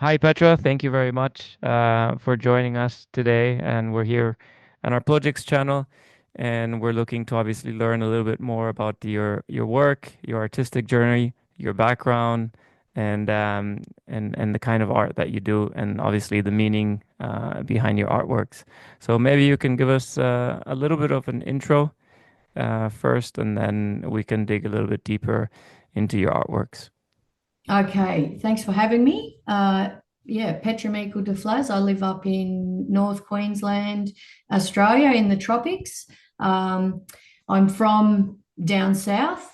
Hi, Petra. Thank you very much for joining us today. And we're here on our projects channel, and we're looking to obviously learn a little bit more about your work, your artistic journey, your background, and the kind of art that you do, and obviously the meaning behind your artworks. So maybe you can give us a little bit of an intro first, and then we can dig a little bit deeper into your artworks. Okay, thanks for having me. Yeah, Petra de Vlas. I live up in North Queensland, Australia, in the tropics. Um, I'm from down south,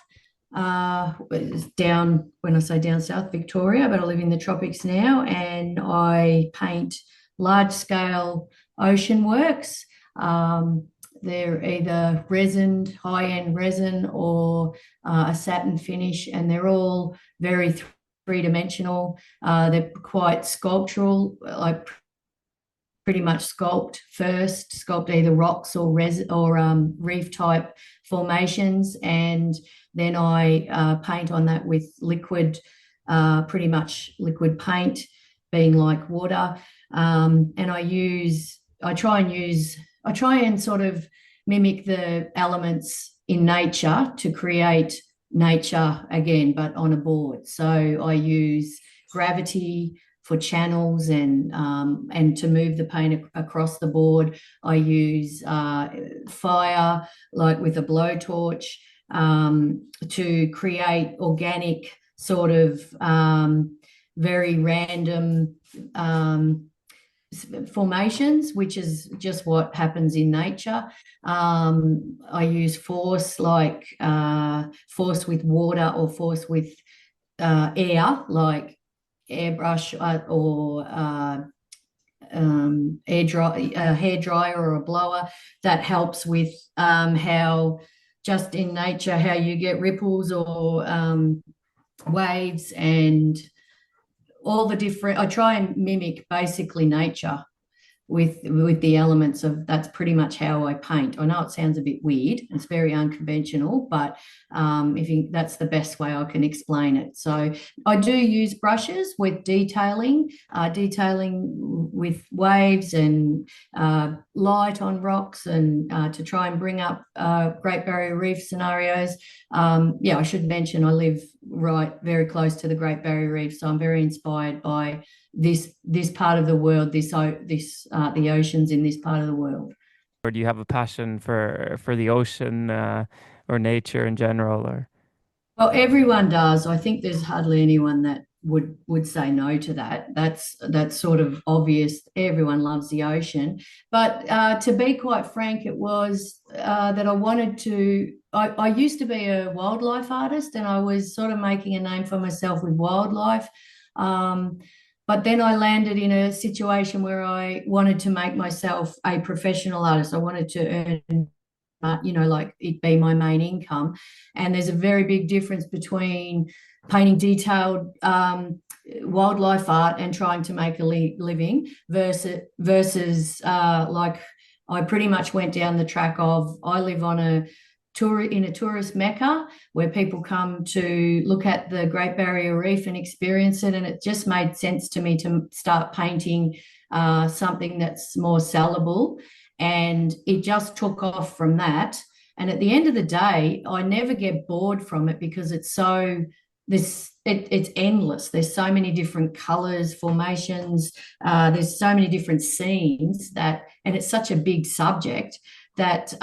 it's down when I say down south, Victoria, but I live in the tropics now, and I paint large scale ocean works. Um, they're either resin, high end resin, or a satin finish, and they're all very three-dimensional. They're quite sculptural, like pretty much sculpt either rocks or reef type formations, and then I paint on that with liquid, pretty much liquid paint, being like water. And I try and sort of mimic the elements in nature to create nature again, but on a board. So I use gravity for channels and to move the paint across the board. I use fire, like with a blowtorch, to create organic sort of very random formations, which is just what happens in nature. I use force, like force with water or force with air, like airbrush or hair dryer or a blower. That helps with how just in nature how you get ripples or waves and all the different. I try and mimic basically nature with the elements of. That's pretty much how I paint. I know it sounds a bit weird, it's very unconventional, but if you, that's the best way I can explain it. So I do use brushes with detailing with waves and light on rocks, and to try and bring up Great Barrier Reef scenarios. Yeah, I should mention I live right very close to the Great Barrier Reef, so I'm very inspired by this part of the world, the oceans in this part of the world. Or do you have a passion for the ocean or nature in general? Or Well, everyone does. I think there's hardly anyone that would say no to that. That's sort of obvious. Everyone loves the ocean, but to be quite frank, it was that I wanted to. I used to be a wildlife artist, and I was sort of making a name for myself with wildlife. Um, but then I landed in a situation where I wanted to make myself a professional artist. I wanted to earn like it be my main income. And there's a very big difference between painting detailed wildlife art and trying to make a living versus like I pretty much went down the track of I live on a tour in a tourist mecca where people come to look at the Great Barrier Reef and experience it, and it just made sense to me to start painting something that's more sellable, and it just took off from that. And at the end of the day, I never get bored from it because it's so it's endless. There's so many different colors, formations. There's so many different scenes that, and it's such a big subject that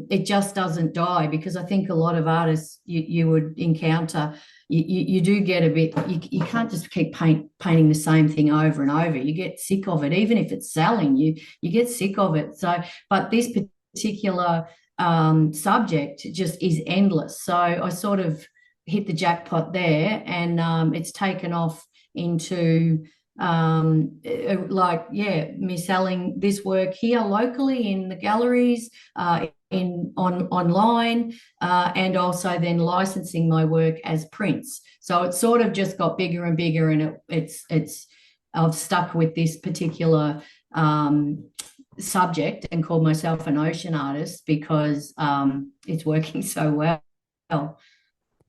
it just doesn't die. Because I think a lot of artists you would encounter, you do get a bit. You can't just keep painting the same thing over and over. You get sick of it, even if it's selling. You get sick of it. So, but this particular subject just is endless. So I sort of hit the jackpot there, and it's taken off into like, yeah, me selling this work here locally in the galleries, in online, and also then licensing my work as prints. So it sort of just got bigger and bigger, and it's I've stuck with this particular subject and called myself an ocean artist because it's working so well.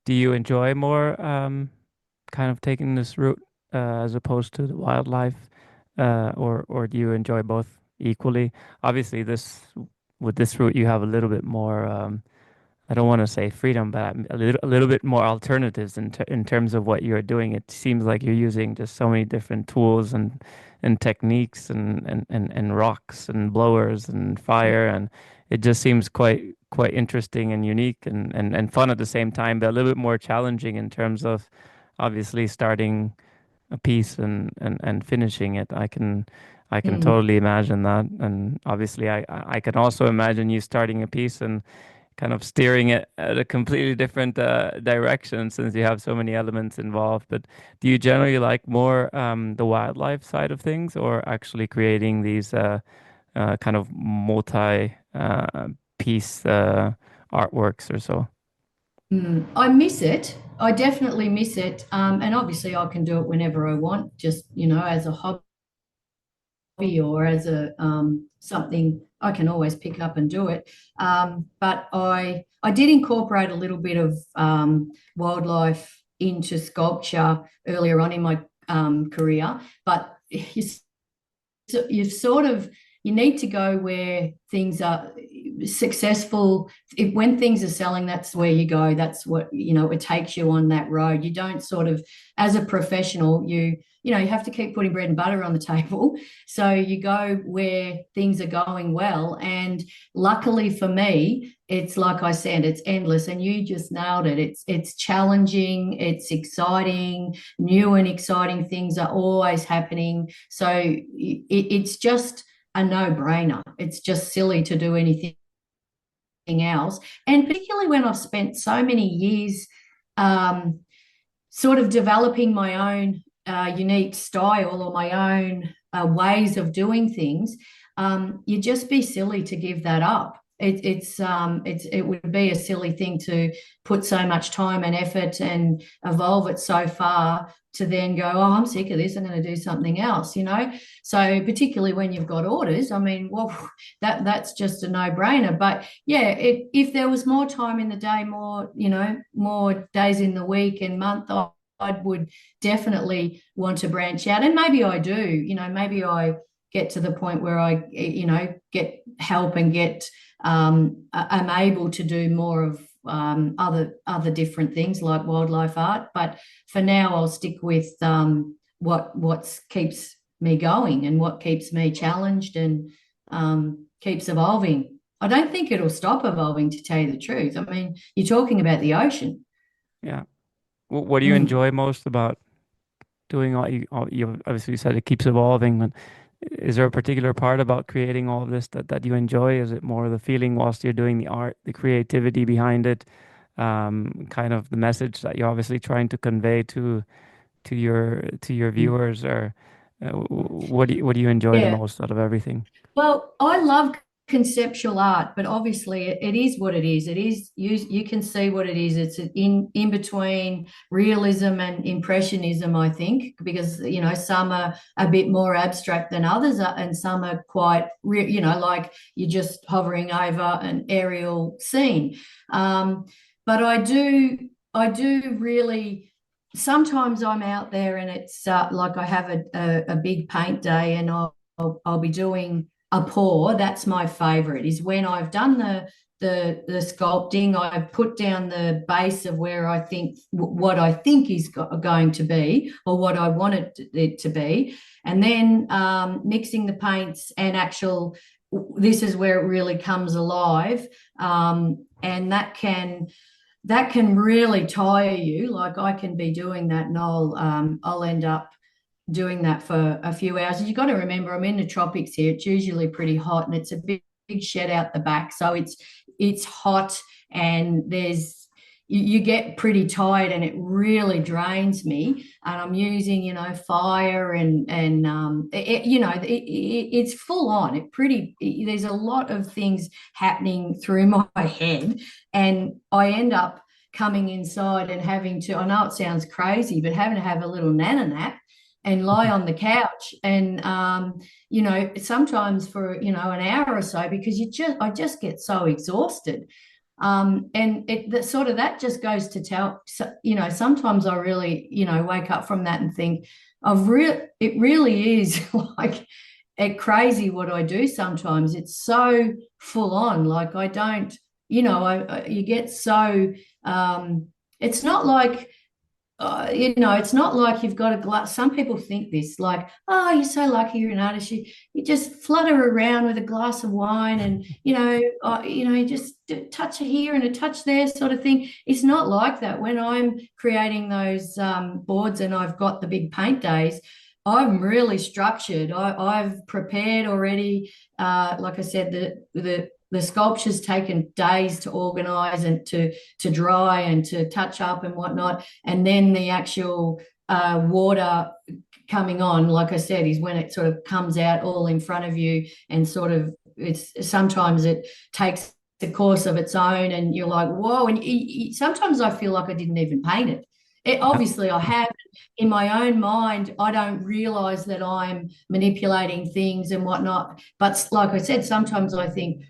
do you enjoy more kind of taking this route? as opposed to the wildlife, or do you enjoy both equally? Obviously, this with this route, you have a little bit more. I don't want to say freedom, but a little bit more alternatives in terms of what you're doing. It seems like you're using just so many different tools and techniques and rocks and blowers and fire, and it just seems quite interesting and unique and fun at the same time, but a little bit more challenging in terms of obviously starting a piece and finishing it. I can Mm. totally imagine that, and obviously I can also imagine you starting a piece and kind of steering it at a completely different direction since you have so many elements involved. But do you generally like more the wildlife side of things, or actually creating these kind of multi piece artworks or so? I miss it. I definitely miss it. And obviously, I can do it whenever I want, just, as a hobby or as a something I can always pick up and do it. But I did incorporate a little bit of wildlife into sculpture earlier on in my career. But you sort of you need to go where things are successful. When things are selling, that's where you go. That's what, it takes you on that road. You don't sort of, as a professional, you have to keep putting bread and butter on the table. So you go where things are going well. And luckily for me, it's like I said, it's endless, and you just nailed it. It's challenging, it's exciting, new and exciting things are always happening. So it's just a no-brainer. It's just silly to do anything else. And particularly when I've spent so many years um, sort of developing my own unique style or my own ways of doing things, you'd just be silly to give that up. It would be a silly thing to put so much time and effort and evolve it so far to then go, oh, I'm sick of this, I'm going to do something else. So particularly when you've got orders, I mean, well, that's just a no-brainer. But yeah, if there was more time in the day, more days in the week and month, I would definitely want to branch out. And maybe I do, maybe I get to the point where I, get help and I'm able to do more of other different things like wildlife art. But for now, I'll stick with what keeps me going and what keeps me challenged and keeps evolving. I don't think it'll stop evolving, to tell you the truth. I mean, you're talking about the ocean. Yeah. What do you Mm. enjoy most about doing you obviously said it keeps evolving, but is there a particular part about creating all of this that you enjoy? Is it more the feeling whilst you're doing the art, the creativity behind it, kind of the message that you're obviously trying to convey to your viewers, or what do you enjoy the Yeah. most out of everything? Well, I love conceptual art, but obviously it is what it is. It is you can see what it is. It's in between realism and impressionism, I think, because some are a bit more abstract than others, and some are quite like you're just hovering over an aerial scene. But I do really. Sometimes I'm out there and it's like I have a big paint day and I'll be doing a pour. That's my favorite, is when I've done the sculpting, I've put down the base of where I think what I think is going to be, or what I want it to be, and then mixing the paints and actual, this is where it really comes alive. And that can really tire you. Like I can be doing that and I'll end up doing that for a few hours. You've got to remember, I'm in the tropics here. It's usually pretty hot, and it's a big shed out the back, so it's hot, and you get pretty tired, and it really drains me. And I'm using, fire it's full on. There's a lot of things happening through my head, and I end up coming inside and having to. I know it sounds crazy, but having to have a little nana nap and lie on the couch and sometimes for an hour or so, because I just get so exhausted. And sort of that just goes to tell, sometimes I really, wake up from that and think, it really is like crazy what I do sometimes. It's so full on. Like I don't, you get so, it's not like, it's not like you've got a glass. Some people think this, like, oh, you're so lucky you're an artist. You just flutter around with a glass of wine, and you just touch it here and a touch there, sort of thing. It's not like that. When I'm creating those boards and I've got the big paint days, I'm really structured. I've prepared already. Like I said, the sculpture's taken days to organize and to dry and to touch up and whatnot. And then the actual water coming on, like I said, is when it sort of comes out all in front of you, and sort of it's sometimes it takes the course of its own, and you're like, whoa. And sometimes I feel like I didn't even paint it. Obviously, I have in my own mind. I don't realize that I'm manipulating things and whatnot. But like I said, sometimes I think,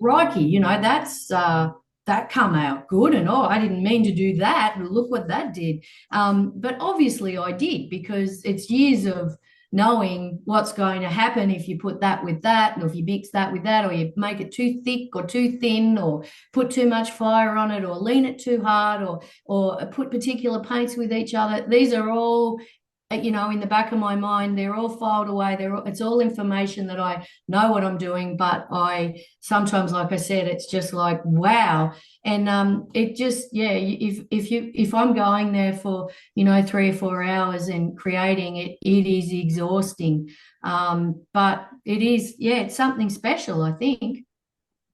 crikey, that come out good, and oh, I didn't mean to do that. Look what that did. But obviously, I did, because it's years of knowing what's going to happen if you put that with that, and if you mix that with that, or you make it too thick or too thin, or put too much fire on it, or lean it too hard, or put particular paints with each other. These are all, in the back of my mind. They're all filed away. It's all information that I know what I'm doing, but I sometimes, like I said, it's just like, wow. And it just, yeah, if I'm going there for, 3 or 4 hours and creating it, it is exhausting. But it is, yeah, it's something special, I think.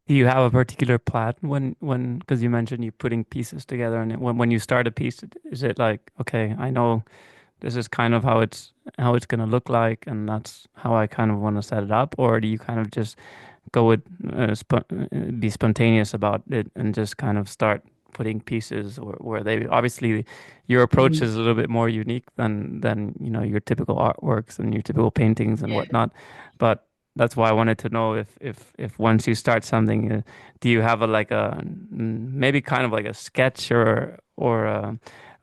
Do you have a particular plan because you mentioned you putting pieces together, and when you start a piece, is it like, okay, I know this is kind of how it's going to look like, and that's how I kind of want to set it up? Or do you kind of just go with be spontaneous about it and just kind of start putting pieces, or where they obviously your approach Mm, is a little bit more unique than your typical artworks and your typical paintings and yeah. whatnot. But that's why I wanted to know if once you start something, do you have maybe kind of like a sketch or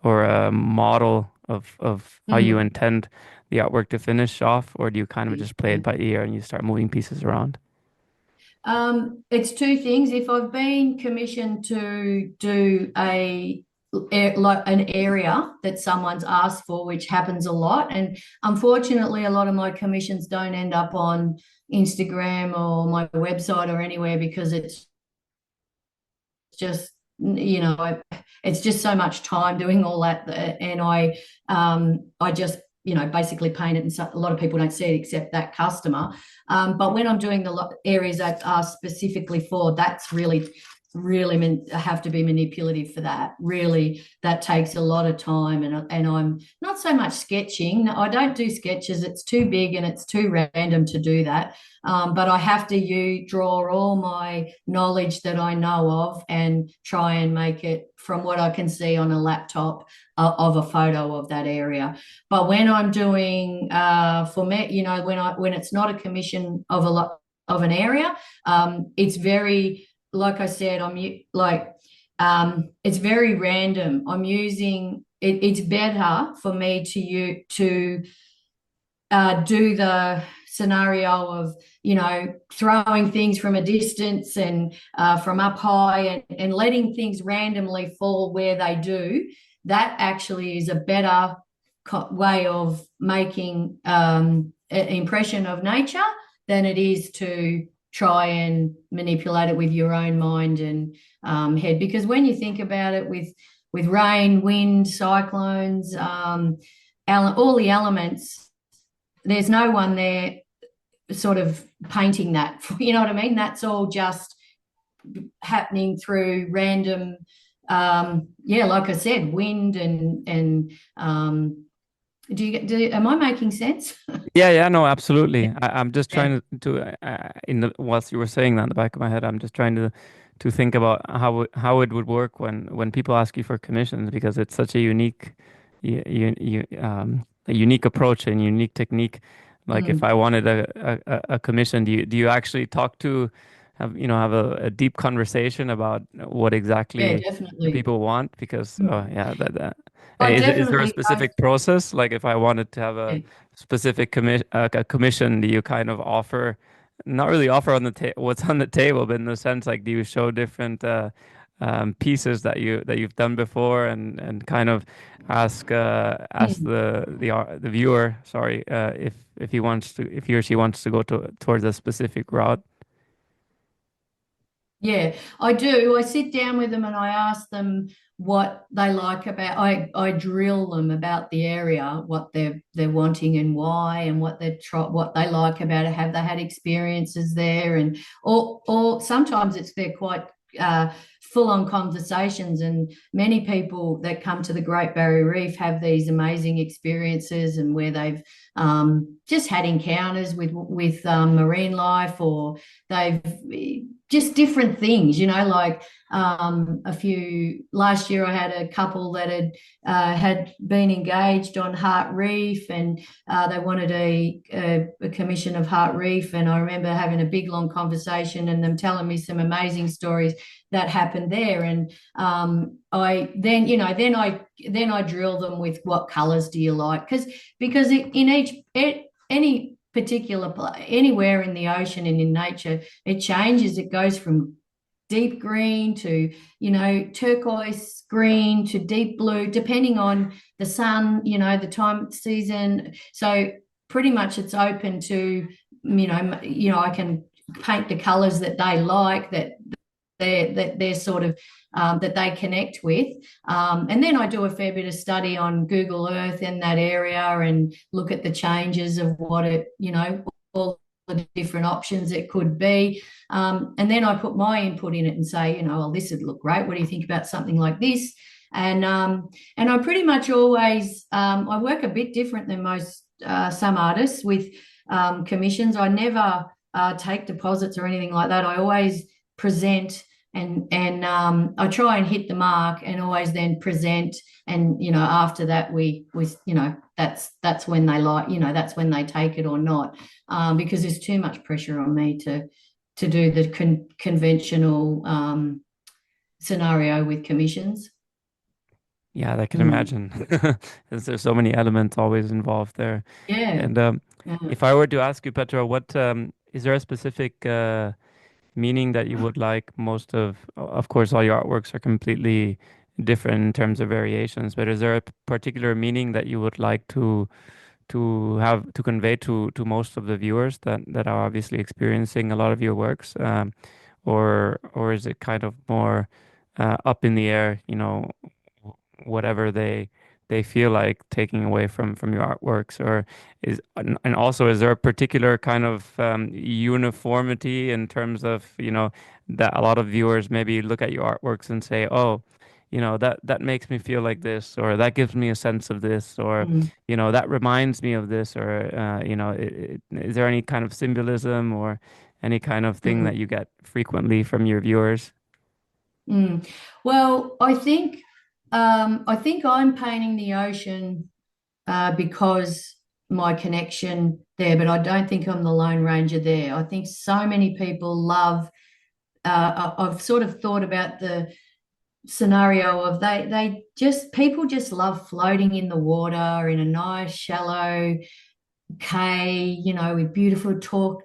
a model of how you Mm, intend the artwork to finish off, or do you kind of just play it yeah. by ear and you start moving pieces around? It's two things. If I've been commissioned to do like an area that someone's asked for, which happens a lot, and unfortunately, a lot of my commissions don't end up on Instagram or my website or anywhere, because it's just, it's just so much time doing all that. And I just, basically paint it, and so a lot of people don't see it except that customer. But when I'm doing the areas that are specifically for, that's really have to be manipulative for that. Really, that takes a lot of time, and I'm not so much sketching. I don't do sketches. It's too big and it's too random to do that. But I have to draw all my knowledge that I know of and try and make it from what I can see on a laptop, of a photo of that area. But when I'm doing for me, when it's not a commission of a lot of an area, it's very, like I said, it's very random. I'm using it. It's better for me to do the scenario of, throwing things from a distance, and from up high, and letting things randomly fall where they do. That actually is a better way of making an impression of nature than it is to try and manipulate it with your own mind and head. Because when you think about it, with rain, wind, cyclones, all the elements, there's no one there sort of painting that. You know what I mean? That's all just happening through random, yeah, like I said, wind and am I making sense? Yeah, yeah, no, absolutely. I'm just Yeah. trying whilst you were saying that in the back of my head, I'm just trying to think about how it would work when people ask you for commissions, because it's such a a unique approach and unique technique. Like if Mm. I wanted a commission, do you actually talk to have a deep conversation about what Yeah, exactly the definitely. people want because Mm. yeah, that I is there a definitely, specific process? Like if I wanted to have yeah. a specific commission, do you kind of offer, not really offer on the ta what's on the table, but in the sense like do you show different pieces that you've done before and kind of ask Mm. the viewer, sorry, if he wants to, if he or she wants to go towards a specific route. Yeah, I do. I sit down with them and I ask them what they like about. I drill them about the area, what they're wanting and why, and what they like about it. Have they had experiences there? And or sometimes they're quite uh, full on conversations. And many people that come to the Great Barrier Reef have these amazing experiences, and where they've just had encounters with marine life, or they've just different things, like a few last year I had a couple that had been engaged on Heart Reef, and they wanted a commission of Heart Reef, and I remember having a big long conversation and them telling me some amazing stories that happened there. And I then you know then I drill them with what colors do you like, because in any particular anywhere in the ocean and in nature, it changes. It goes from deep green to, turquoise green to deep blue, depending on the sun, the time season. So pretty much it's open to, I can paint the colors that they like, that they're sort of that they connect with. And then I do a fair bit of study on Google Earth in that area and look at the changes of what all the different options it could be. And then I put my input in it and say, well, this would look great. What do you think about something like this? And I pretty much always I work a bit different than most some artists with commissions. I never take deposits or anything like that. I always present, and I try and hit the mark and always then present. And after that we that's when they that's when they take it or not, because there's too much pressure on me to do the conventional scenario with commissions. Yeah, I can Mm. imagine. There's so many elements always involved there. Yeah. And Yeah. if I were to ask you, Petra, what is there a specific meaning that you would like most of course, all your artworks are completely different in terms of variations, but is there a particular meaning that you would like to have to convey to most of the viewers that are obviously experiencing a lot of your works, or is it kind of more up in the air, whatever they feel like taking away from your artworks, or and also is there a particular kind of uniformity in terms of that a lot of viewers maybe look at your artworks and say, oh, that makes me feel like this, or that gives me a sense of this, or Mm. that reminds me of this, or is there any kind of symbolism or any kind of thing Mm. that you get frequently from your viewers? Mm. Well, I think I'm painting the ocean because my connection there, but I don't think I'm the Lone Ranger there. I think so many people love. I've sort of thought about the scenario of they just people just love floating in the water in a nice shallow cay, with beautiful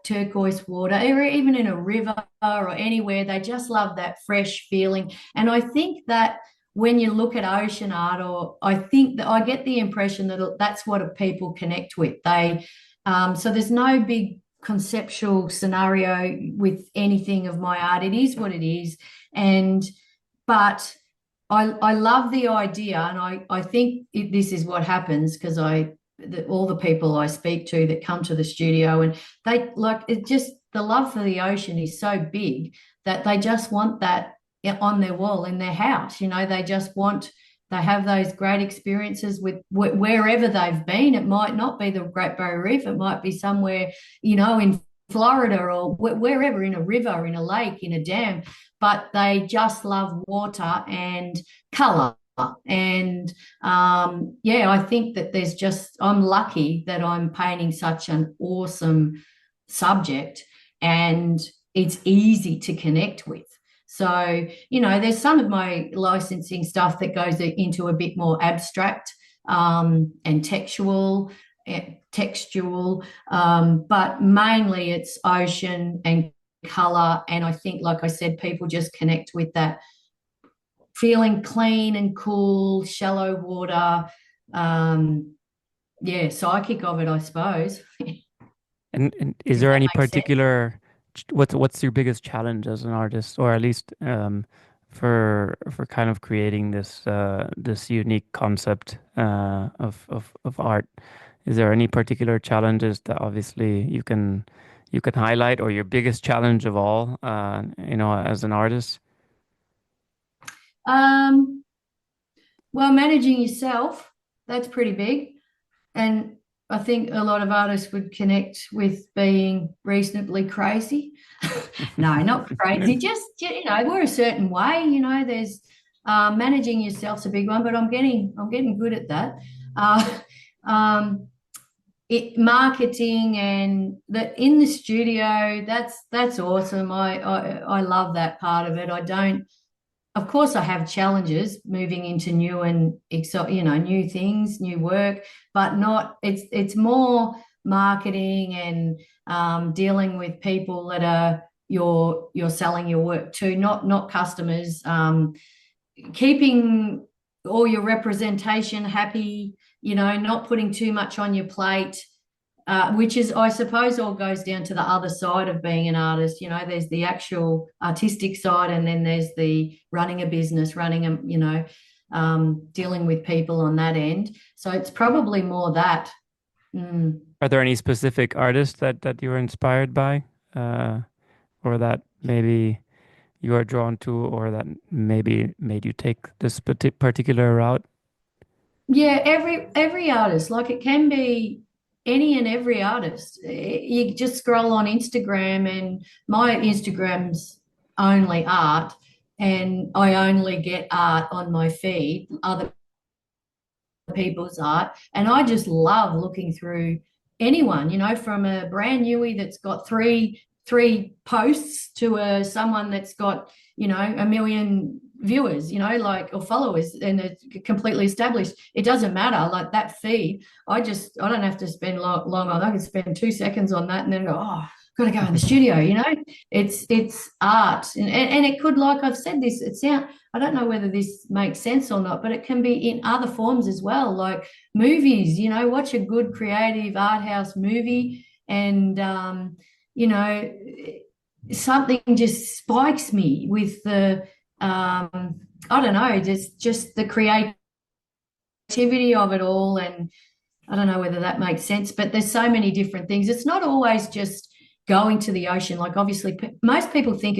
turquoise water, or even in a river or anywhere. They just love that fresh feeling. And I think that when you look at ocean art, or I think that I get the impression that that's what people connect with. So there's no big conceptual scenario with anything of my art. It is what it is. And but I love the idea, and I think this is what happens because all the people I speak to that come to the studio, and they like it, just the love for the ocean is so big that they just want that on their wall in their house. They have those great experiences with wherever they've been. It might not be the Great Barrier Reef, it might be somewhere, in Florida, or wherever, in a river, in a lake, in a dam, but they just love water and color. And yeah, I think that I'm lucky that I'm painting such an awesome subject. And it's easy to connect with. So, there's some of my licensing stuff that goes into a bit more abstract and textual, but mainly it's ocean and color. And I think, like I said, people just connect with that feeling clean and cool, shallow water. Yeah, psychic of it, I suppose. And is If there that any makes sense. particular what's your biggest challenge as an artist, or at least for kind of creating this unique concept of art? Is there any particular challenges that obviously you can highlight, or your biggest challenge of all, as an artist? Um, well, managing yourself, that's pretty big. And I think a lot of artists would connect with being reasonably crazy. No, not crazy. Just, we're a certain way. There's managing yourself's a big one, but I'm getting good at that. Uh, um, marketing and that in the studio, that's awesome. I love that part of it. I don't. Of course, I have challenges moving into new and new things, new work, but not. It's more marketing and dealing with people that are you're selling your work to, not customers. Keeping all your representation happy, not putting too much on your plate, which is, I suppose, all goes down to the other side of being an artist. There's the actual artistic side, and then there's the running a business, dealing with people on that end. So it's probably more that. Mm. Are there any specific artists that you were inspired by, or that maybe you are drawn to, or that maybe made you take this particular route? Yeah, every artist, like it can be any and every artist. You just scroll on Instagram, and my Instagram's only art, and I only get art on my feed, other people's art. And I just love looking through anyone, from a brand newie that's got three posts to someone that's got, a million viewers, like, or followers, and it's completely established. It doesn't matter. Like that feed, I don't have to spend long on. I can spend 2 seconds on that and then go, oh, got to go in the studio. It's art, and it could, like I've said, this. I don't know whether this makes sense or not, but it can be in other forms as well, like movies. Watch a good creative art house movie, and you know, something just spikes me with the I don't know, just the creativity of it all. And I don't know whether that makes sense, but there's so many different things. It's not always just going to the ocean. Like obviously, most people think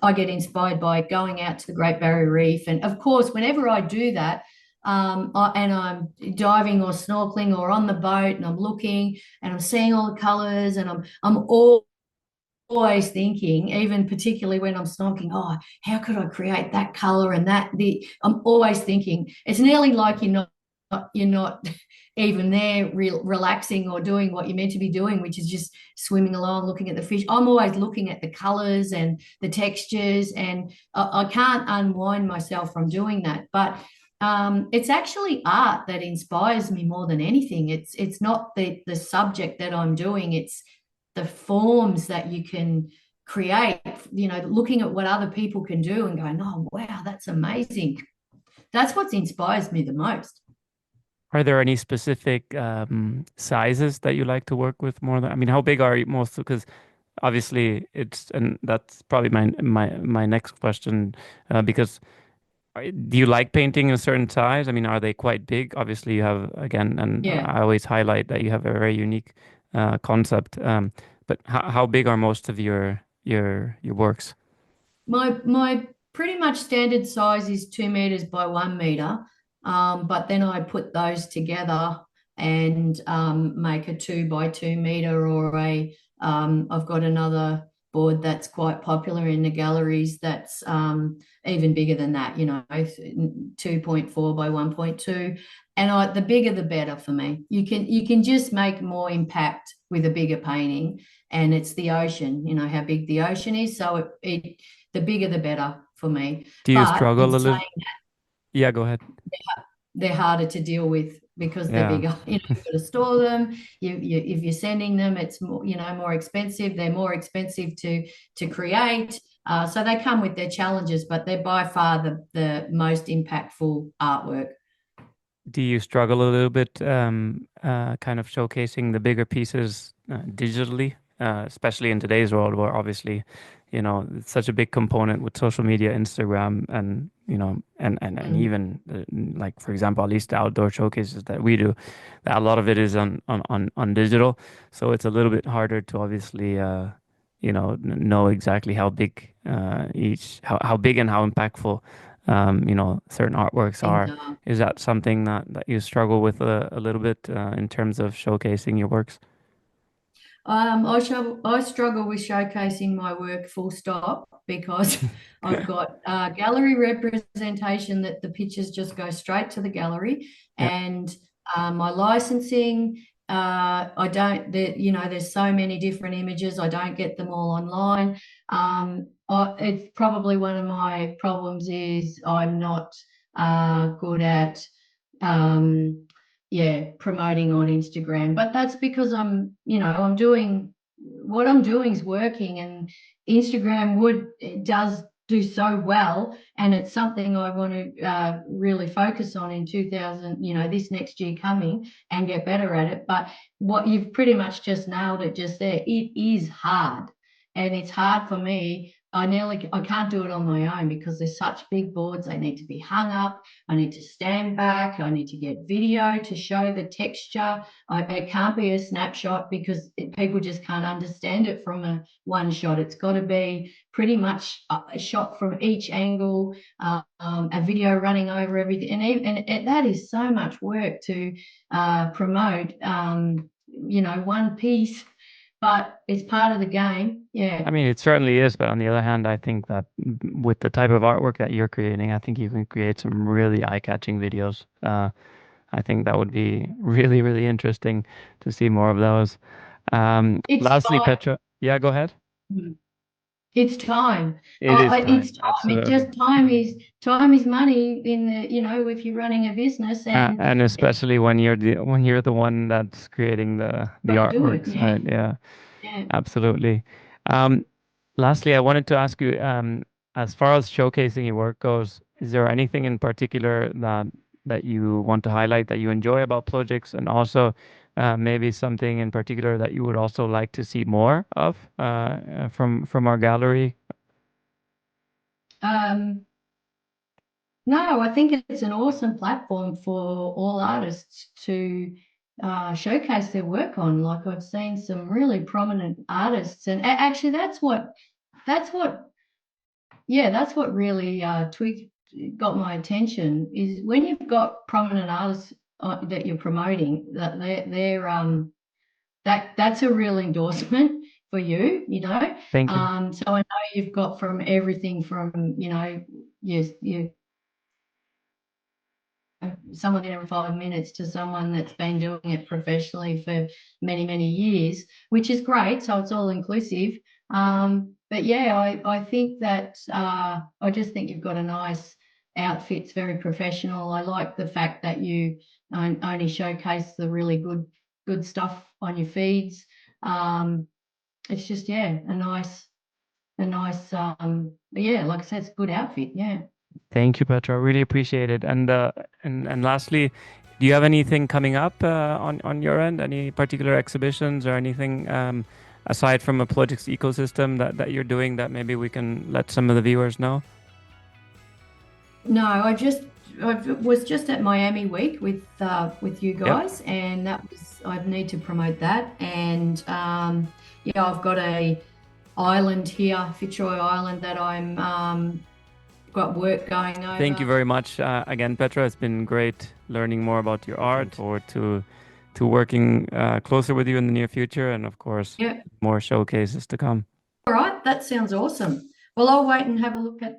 I get inspired by going out to the Great Barrier Reef, and of course, whenever I do that, and I'm diving or snorkeling or on the boat, and I'm looking and I'm seeing all the colors, and I'm always thinking, even particularly when I'm snorkeling, oh, how could I create that color and that? I'm always thinking. It's nearly like you're not even there relaxing or doing what you're meant to be doing, which is just swimming along, looking at the fish. I'm always looking at the colors and the textures, and I can't unwind myself from doing that. But it's actually art that inspires me more than anything. It's not the subject that I'm doing. It's the forms that you can create, looking at what other people can do and going, oh, wow, that's amazing. That's what inspires me the most. Are there any specific sizes that you like to work with more than, I mean, how big are you most? Because obviously and that's probably my next question, because do you like painting in a certain size? I mean, are they quite big? Obviously, you have, again, and Yeah. I always highlight that you have a very unique concept. But how big are most of your works? My pretty much standard size is 2 meters by 1 meter. But then I put those together and make a 2 by 2 meter, or I've got another board that's quite popular in the galleries that's even bigger than that, 2.4 by 1.2. And the bigger the better for me. You can just make more impact with a bigger painting. and it's the ocean, you know, how big the ocean is. So the bigger the better for me. Do you But in struggle a little? saying Yeah, go ahead. they're harder to deal with because they're Yeah. bigger. You know, you've got to store them. If you're sending them, it's more, you know, more expensive. They're more expensive to create. So they come with their challenges, but they're by far the most impactful artwork. Do you struggle a little bit kind of showcasing the bigger pieces digitally, especially in today's world where obviously, it's such a big component with social media, Instagram, and, and Mm. even like, for example, at least the outdoor showcases that we do, that a lot of it is on digital. So it's a little bit harder to obviously, know exactly how big how big and how impactful, certain artworks Things are. are. Is that something that you struggle with a little bit in terms of showcasing your works? I struggle with showcasing my work full stop because I've got gallery representation that the pictures just go straight to the gallery, Yeah. and my licensing. I don't, you know, there's so many different images. I don't get them all online. It's probably one of my problems is I'm not good at um, yeah, promoting on Instagram. But that's because I'm doing what I'm doing is working, and Instagram it does do so well, and it's something I want to really focus on in 2000, this next year coming, and get better at it. But what you've pretty much just nailed it just there. It is hard, and it's hard for me. I can't do it on my own because there's such big boards. They need to be hung up. I need to stand back. I need to get video to show the texture. It can't be a snapshot because people just can't understand it from one shot. It's got to be pretty much a shot from each angle, a video running over everything. And that is so much work to promote, one piece, but it's part of the game. I Yeah. mean, it certainly is, but on the other hand, I think that with the type of artwork that you're creating, I think you can create some really eye-catching videos. I think that would be really, really interesting to see more of those. It's Lastly, time. Petra, yeah, go ahead. It's time. It is It's time, time. It absolutely. just time is money in if you're running a business, and And especially when you're the one that's creating the got to do it. artworks, Yeah. right? Yeah, Yeah. absolutely. Um, Lastly, I wanted to ask you, as far as showcasing your work goes, is there anything in particular that you want to highlight that you enjoy about projects, and also maybe something in particular that you would also like to see more of from our gallery? Um, no, I think it's an awesome platform for all artists to showcase their work on. Like I've seen some really prominent artists, and actually, that's what yeah, that's what really got my attention is when you've got prominent artists that you're promoting, that that's a real endorsement for you, you know. Thank you. So I know you've got from everything from, yes, you someone in 5 minutes to someone that's been doing it professionally for many, many years, which is great. So it's all inclusive. But yeah, I think that I just think you've got a nice outfit. It's very professional. I like the fact that you only showcase the really good stuff on your feeds. It's just, yeah, yeah, like I said, it's a good outfit. Yeah. Thank you, Petra. Really appreciate it. And lastly, do you have anything coming up on your end? Any particular exhibitions or anything aside from a projects ecosystem that you're doing that maybe we can let some of the viewers know? No, I was just at Miami Week with you Yep. guys, and I need to promote that. And yeah, I've got a island here, Fitzroy Island, that I'm got work going Thank you over. very much again, Petra. It's been great learning more about your art. Looking forward to working closer with you in the near future, and of course, Yeah. more showcases to come. All right, that sounds awesome. Well, I'll wait and have a look at